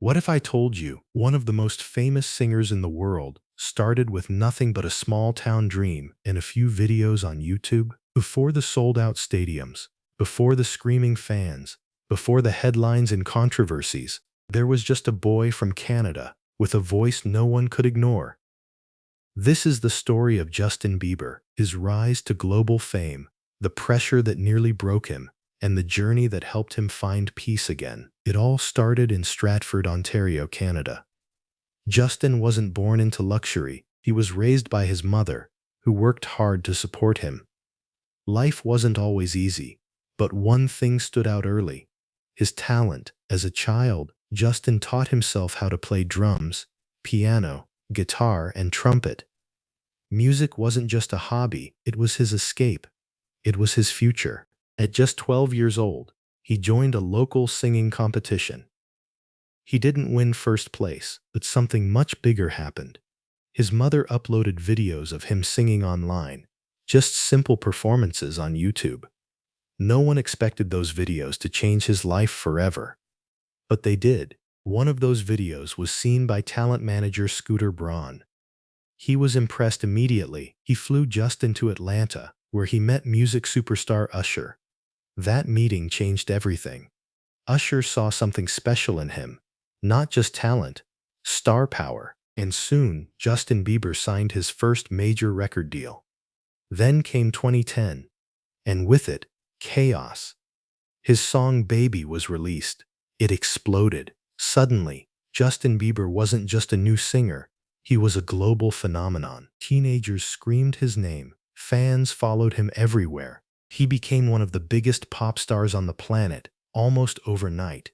What if I told you one of the most famous singers in the world started with nothing but a small town dream and a few videos on YouTube? Before the sold-out stadiums, before the screaming fans, before the headlines and controversies, there was just a boy from Canada with a voice no one could ignore. This is the story of Justin Bieber, his rise to global fame, the pressure that nearly broke him, and the journey that helped him find peace again. It all started in Stratford, Ontario, Canada. Justin wasn't born into luxury. He was raised by his mother, who worked hard to support him. Life wasn't always easy, but one thing stood out early: his talent. As a child, Justin taught himself how to play drums, piano, guitar, and trumpet. Music wasn't just a hobby, it was his escape. It was his future. At just 12 years old, he joined a local singing competition. He didn't win first place, but something much bigger happened. His mother uploaded videos of him singing online, just simple performances on YouTube. No one expected those videos to change his life forever, but they did. One of those videos was seen by talent manager Scooter Braun. He was impressed immediately. He flew Justin to Atlanta, where he met music superstar Usher. That meeting changed everything. Usher saw something special in him, not just talent, star power, and soon Justin Bieber signed his first major record deal. Then came 2010, and with it, chaos. His song Baby was released. It exploded. Suddenly, Justin Bieber wasn't just a new singer, he was a global phenomenon. Teenagers screamed his name. Fans followed him everywhere. He became one of the biggest pop stars on the planet, almost overnight.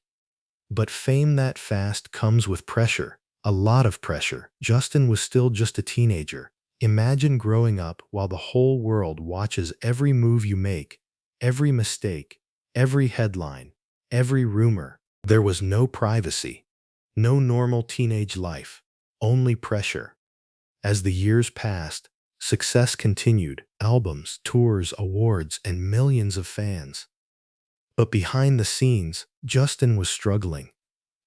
But fame that fast comes with pressure, a lot of pressure. Justin was still just a teenager. Imagine growing up while the whole world watches every move you make, every mistake, every headline, every rumor. There was no privacy, no normal teenage life, only pressure. As the years passed, success continued: albums, tours, awards, and millions of fans. But behind the scenes, Justin was struggling.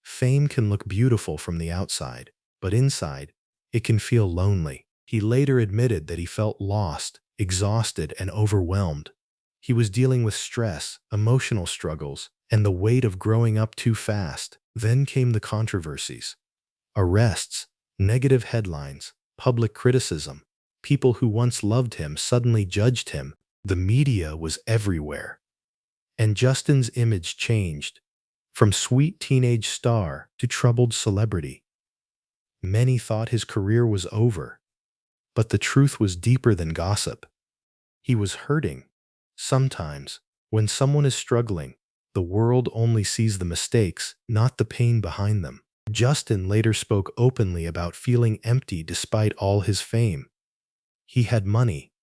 Fame can look beautiful from the outside, but inside, it can feel lonely. He later admitted that he felt lost, exhausted, and overwhelmed. He was dealing with stress, emotional struggles, and the weight of growing up too fast. Then came the controversies: arrests, negative headlines, public criticism. People who once loved him suddenly judged him. The media was everywhere. And Justin's image changed, from sweet teenage star to troubled celebrity. Many thought his career was over, but the truth was deeper than gossip. He was hurting. Sometimes, when someone is struggling, the world only sees the mistakes, not the pain behind them. Justin later spoke openly about feeling empty despite all his fame. He had money,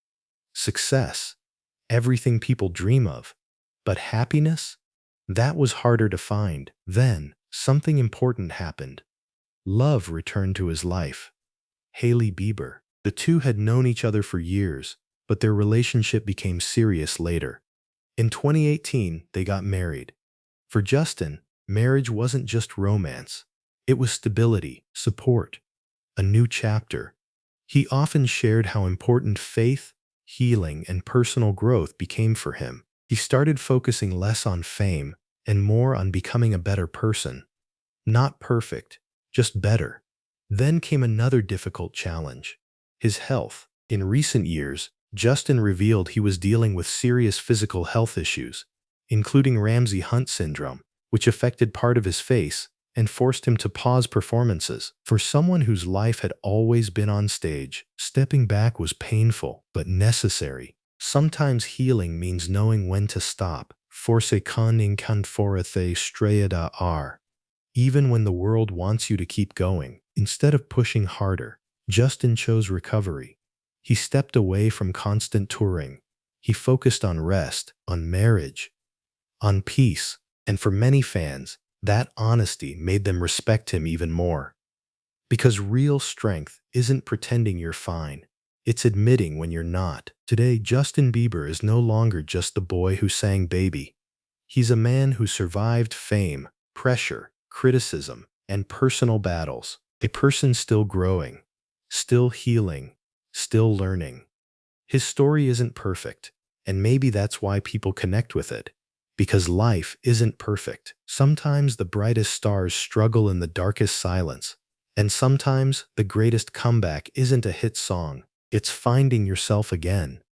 success, everything people dream of, but happiness? That was harder to find. Then, something important happened. Love returned to his life. Hailey Bieber. The two had known each other for years, but their relationship became serious later. In 2018, they got married. For Justin, marriage wasn't just romance. It was stability, support, a new chapter. He often shared how important faith, healing, and personal growth became for him. He started focusing less on fame and more on becoming a better person. Not perfect, just better. Then came another difficult challenge: his health. In recent years, Justin revealed he was dealing with serious physical health issues, including Ramsay-Hunt syndrome, which affected part of his face and forced him to pause performances. For someone whose life had always been on stage, stepping back was painful but necessary. Sometimes healing means knowing when to stop. Forse con incanforate strada ar. Even when the world wants you to keep going, instead of pushing harder, Justin chose recovery. He stepped away from constant touring. He focused on rest, on marriage, on peace. And for many fans, that honesty made them respect him even more. Because real strength isn't pretending you're fine. It's admitting when you're not. Today, Justin Bieber is no longer just the boy who sang Baby. He's a man who survived fame, pressure, criticism, and personal battles. A person still growing, still healing, still learning. His story isn't perfect, and maybe that's why people connect with it. Because life isn't perfect. Sometimes the brightest stars struggle in the darkest silence. And sometimes the greatest comeback isn't a hit song. It's finding yourself again.